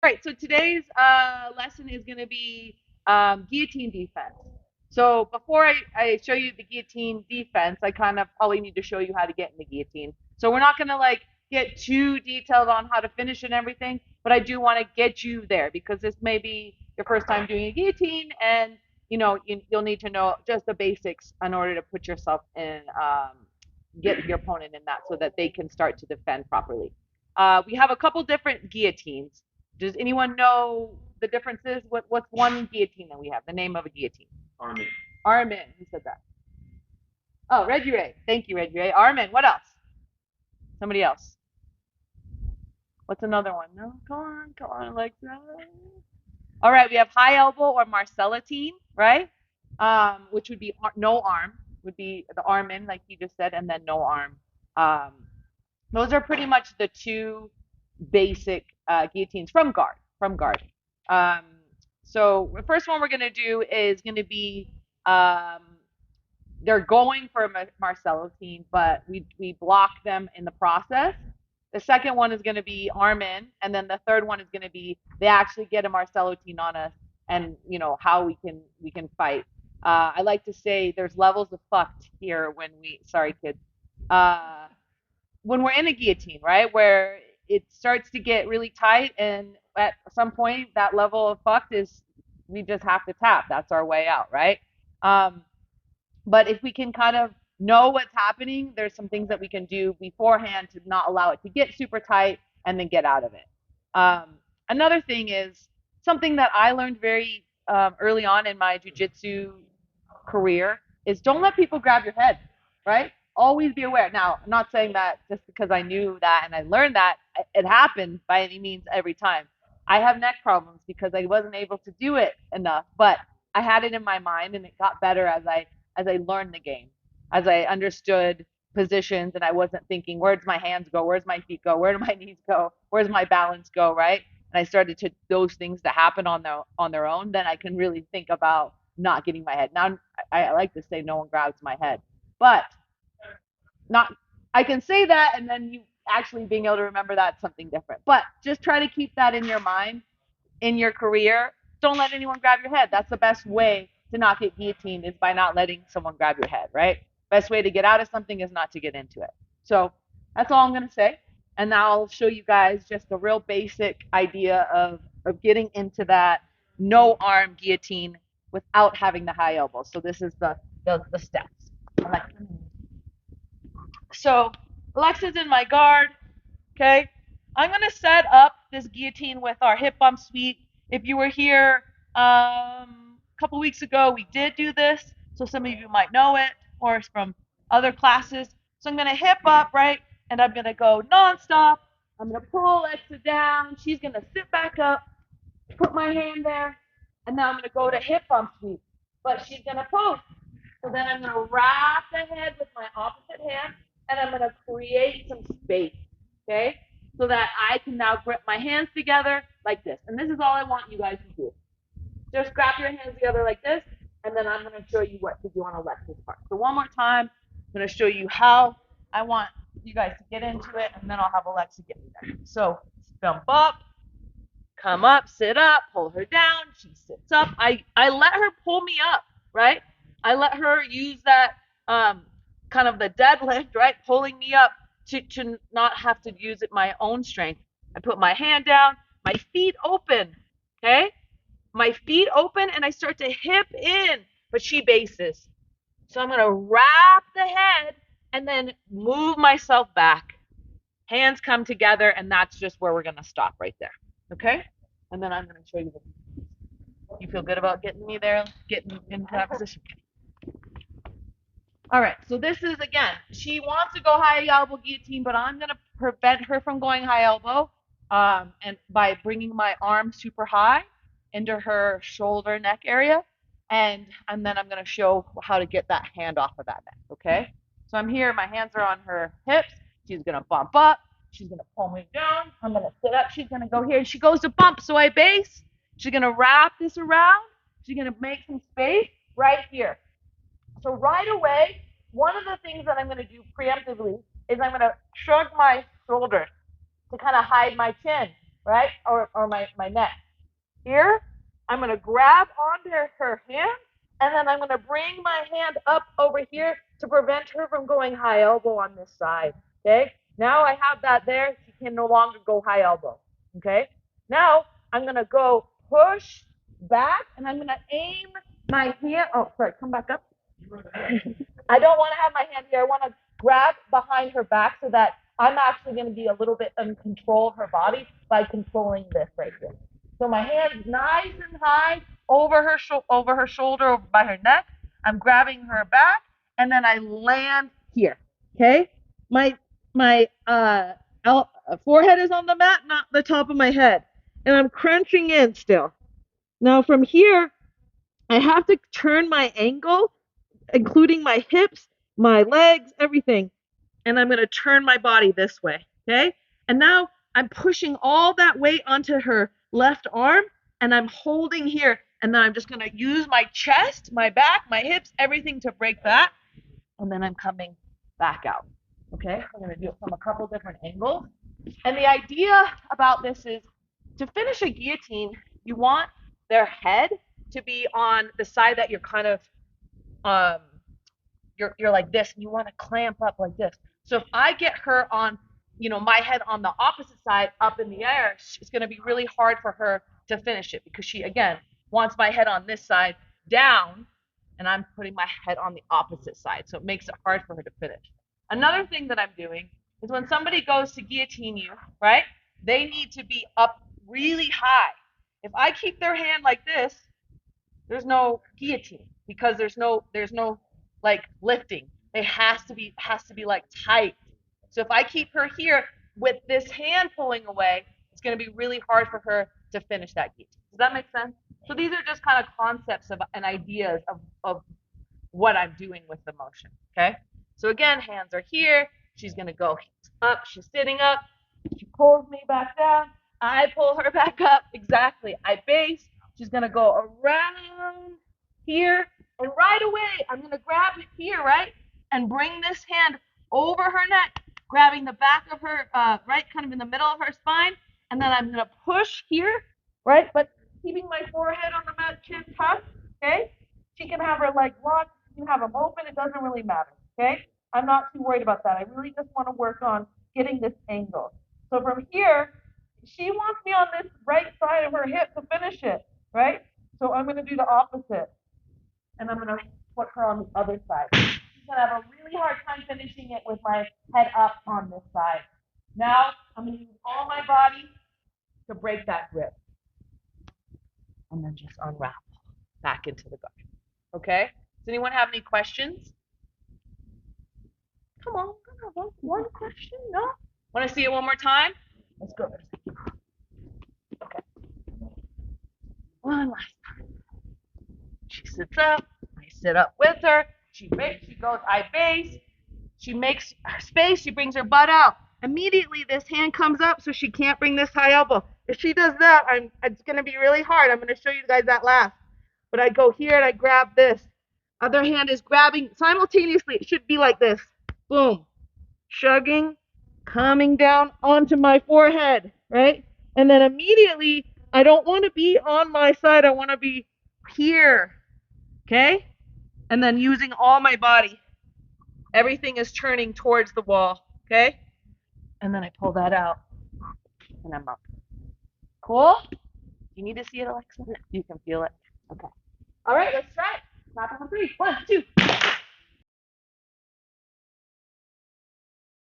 All right, so today's lesson is going to be guillotine defense. So before I show you the guillotine defense, I kind of probably need to show you how to get in the guillotine. So we're not going to like get too detailed on how to finish and everything, but I do want to get you there because this may be your first time doing a guillotine, and you'll need to know just the basics in order to put yourself in, get your opponent in that so that they can start to defend properly. We have a couple different guillotines. Does anyone know the differences? What's one guillotine that we have? The name of a guillotine? Army. Armin. Who said that? Oh, Reggie Ray. Thank you, Reggie Ray. Armin. What else? Somebody else. What's another one? No, come on, like that. All right, we have high elbow or marcellatine, right? Which would be no arm, would be the Armin, like you just said, and then no arm. Um, those are pretty much the two basic guillotines from guard. From guard. Um, so the first one we're gonna do is gonna be they're going for Marcelotine, but we block them in the process. The second one is going to be Armin, and then the third one is going to be they actually get a Marcelotine on us, and how we can fight. I like to say there's levels of fucked here when we sorry kids, uh, when we're in a guillotine, right, where it starts to get really tight, and at some point that level of fucked is we just have to tap. That's our way out, right? Um, but if we can kind of know what's happening, there's some things that we can do beforehand to not allow it to get super tight and then get out of it. Another thing is something that I learned very early on in my jujitsu career is don't let people grab your head, right? Always be aware. Now, I'm not saying that just because I knew that and I learned that it happened by any means every time. I have neck problems because I wasn't able to do it enough, but I had it in my mind and it got better as I learned the game, as I understood positions and I wasn't thinking, where's my hands go? Where's my feet go? Where do my knees go? Where's my balance go? Right. And I started to those things to happen on their own, then I can really think about not getting my head. Now I like to say no one grabs my head, but not I can say that and then you actually being able to remember that's something different. But just try to keep that in your mind in your career. Don't let anyone grab your head. That's the best way to not get guillotined is by not letting someone grab your head, right? Best way to get out of something is not to get into it. So that's all I'm going to say. And now I'll show you guys just a real basic idea of getting into that no arm guillotine without having the high elbow. So this is the steps. So Alexa's in my guard. Okay. I'm going to set up this guillotine with our hip bump sweep. If you were here a couple weeks ago, we did do this. So some of you might know it or it's from other classes. So I'm going to hip up, right? And I'm going to go nonstop. I'm going to pull Alexa down. She's going to sit back up, put my hand there, and now I'm going to go to hip bump sweep. But she's going to post. So then I'm going to wrap the head with my opposite hand, and I'm going to create some space, okay? So that I can now grip my hands together like this. And this is all I want you guys to do. Just grab your hands together like this, and then I'm going to show you what to do on Alexa's part. So one more time, I'm going to show you how I want you guys to get into it, and then I'll have Alexa get me there. So jump up, come up, sit up, pull her down. She sits up. I let her pull me up, right? I let her use that kind of the deadlift, right? Pulling me up to not have to use it my own strength. I put my hand down, my feet open, okay? My feet open and I start to hip in, but she bases. So I'm gonna wrap the head and then move myself back. Hands come together and that's just where we're gonna stop right there, okay? And then I'm gonna show you the. You feel good about getting me there, getting into that position? All right, so this is again, she wants to go high elbow guillotine, but I'm gonna prevent her from going high elbow, and by bringing my arm super high into her shoulder neck area, and then I'm gonna show how to get that hand off of that neck. Okay, so I'm here, my hands are on her hips. She's gonna bump up. She's gonna pull me down. I'm gonna sit up. She's gonna go here. She goes to bump, so I base. She's gonna wrap this around. She's gonna make some space right here. So right away, one of the things that I'm going to do preemptively is I'm going to shrug my shoulders to kind of hide my chin. right? Or my neck. Here, I'm going to grab onto her hand, and then I'm going to bring my hand up over here to prevent her from going high elbow on this side. Okay? Now I have that there. She can no longer go high elbow. Okay? Now I'm going to go push back, and I'm going to aim my hand. Oh, sorry. Come back up. I don't want to have my hand here. I want to grab behind her back so that I'm actually going to be a little bit in control of her body by controlling this right here. So my hand's nice and high over her shoulder, over by her neck. I'm grabbing her back, and then I land here. Okay, my forehead is on the mat, not the top of my head, and I'm crunching in still. Now from here, I have to turn my angle, including my hips, my legs, everything, and I'm going to turn my body this way. Okay, and now I'm pushing all that weight onto her left arm, and I'm holding here, and then I'm just going to use my chest, my back, my hips, everything to break that, and then I'm coming back out. Okay, I'm going to do it from a couple different angles. And the idea about this is to finish a guillotine, you want their head to be on the side that you're kind of you're like this, and you want to clamp up like this. So if I get her on, my head on the opposite side up in the air, it's going to be really hard for her to finish it because she, again, wants my head on this side down, and I'm putting my head on the opposite side. So it makes it hard for her to finish. Another thing that I'm doing is when somebody goes to guillotine you, right, they need to be up really high. If I keep their hand like this, there's no guillotine because there's no like lifting. It has to be like tight. So if I keep her here with this hand pulling away, it's going to be really hard for her to finish that guillotine. Does that make sense? So these are just kind of concepts and ideas of what I'm doing with the motion. Okay. So again, hands are here. She's going to go up. She's sitting up. She pulls me back down. I pull her back up. Exactly. I base. She's going to go around here. And right away, I'm going to grab it here, right? And bring this hand over her neck, grabbing the back of her, right, kind of in the middle of her spine. And then I'm going to push here, right? But keeping my forehead on the mat, chin tucked, okay? She can have her legs locked. You can have them open. It doesn't really matter, okay? I'm not too worried about that. I really just want to work on getting this angle. So from here, she wants me on this right side of her hip to finish it, right? So I'm going to do the opposite. And I'm going to put her on the other side. She's going to have a really hard time finishing it with my head up on this side. Now, I'm going to use all my body to break that grip. And then just unravel back into the guard. Okay? Does anyone have any questions? Come on. One question? No? Want to see it one more time? Let's go. Okay. One last time. She sits up. I sit up with her. She goes, I base. She makes space. She brings her butt out. Immediately, this hand comes up so she can't bring this high elbow. If she does that, it's going to be really hard. I'm going to show you guys that last. But I go here and I grab this. Other hand is grabbing simultaneously. It should be like this. Boom. Shugging, coming down onto my forehead, right? And then immediately, I don't want to be on my side. I want to be here, okay? And then using all my body. Everything is turning towards the wall, okay? And then I pull that out, and I'm up. Cool? You need to see it, Alexa? You can feel it. Okay. All right, let's try it. Clap on 3. 1, 2.